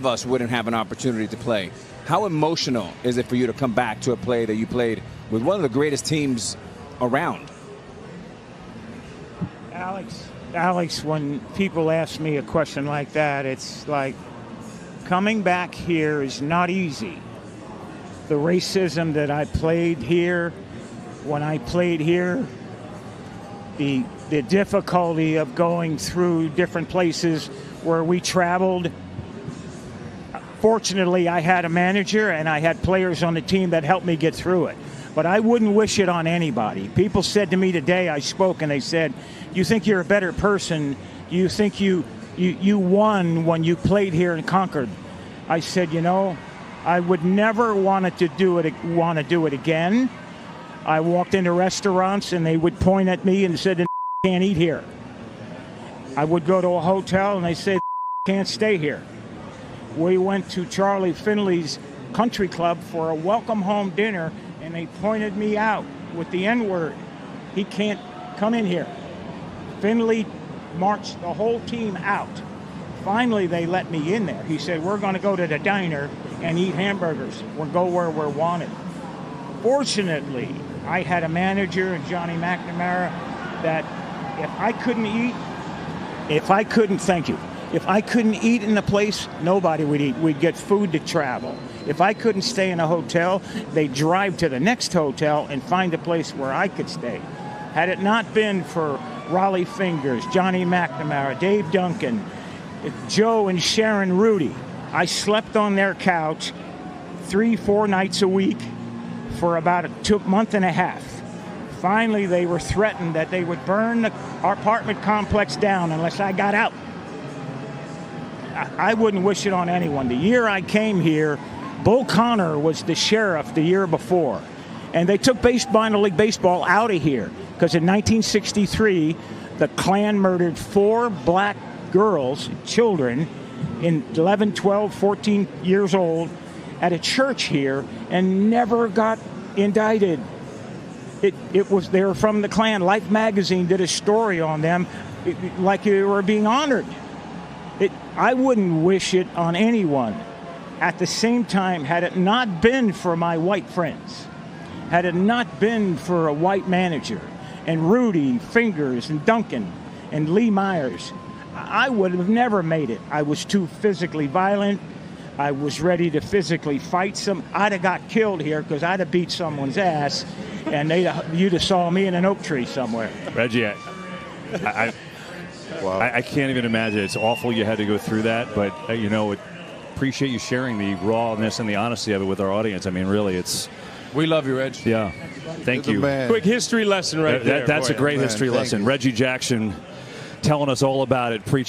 of us wouldn't have an opportunity to play. How emotional is it for you to come back to a play that you played with one of the greatest teams around? Alex, when people ask me a question like that, it's like coming back here is not easy. The racism that I played here, when I played here, the difficulty of going through different places where we traveled. Fortunately, I had a manager and I had players on the team that helped me get through it. But I wouldn't wish it on anybody. People said to me today, I spoke, and they said, you think you're a better person? You think you won when you played here in Concord? I said, you know, I would never want to do it again. I walked into restaurants and they would point at me and said, can't eat here. I would go to a hotel and they said, can't stay here. We went to Charlie Finley's country club for a welcome home dinner, and they pointed me out with the N-word. He can't come in here. Finley marched the whole team out. Finally, they let me in there. He said, we're going to go to the diner and eat hamburgers. We'll go where we're wanted. Fortunately, I had a manager, Johnny McNamara, that if I couldn't eat in the place, nobody would eat. We'd get food to travel. If I couldn't stay in a hotel, they'd drive to the next hotel and find a place where I could stay. Had it not been for Raleigh Fingers, Johnny McNamara, Dave Duncan, Joe and Sharon Rudy, I slept on their couch 3-4 nights a week for about a month and a half. Finally, they were threatened that they would burn our apartment complex down unless I got out. I wouldn't wish it on anyone. The year I came here, Bull Connor was the sheriff the year before. And they took minor league baseball out of here because in 1963, the Klan murdered 4 black girls, children, in 11, 12, 14 years old at a church here and never got indicted. They were from the Klan. Life magazine did a story on them like they were being honored. I wouldn't wish it on anyone. At the same time, had it not been for my white friends, had it not been for a white manager, and Rudy, Fingers, and Duncan, and Lee Myers, I would have never made it. I was too physically violent. I was ready to physically fight I'd have got killed here because I'd have beat someone's ass, and you'd have saw me in an oak tree somewhere. Reggie, I can't even imagine. It's awful you had to go through that, but appreciate you sharing the rawness and the honesty of it with our audience. I mean, really, we love you, Reg. Yeah. Thank you. Quick history lesson right there. That's a great history lesson. Reggie Jackson telling us all about it, preaching.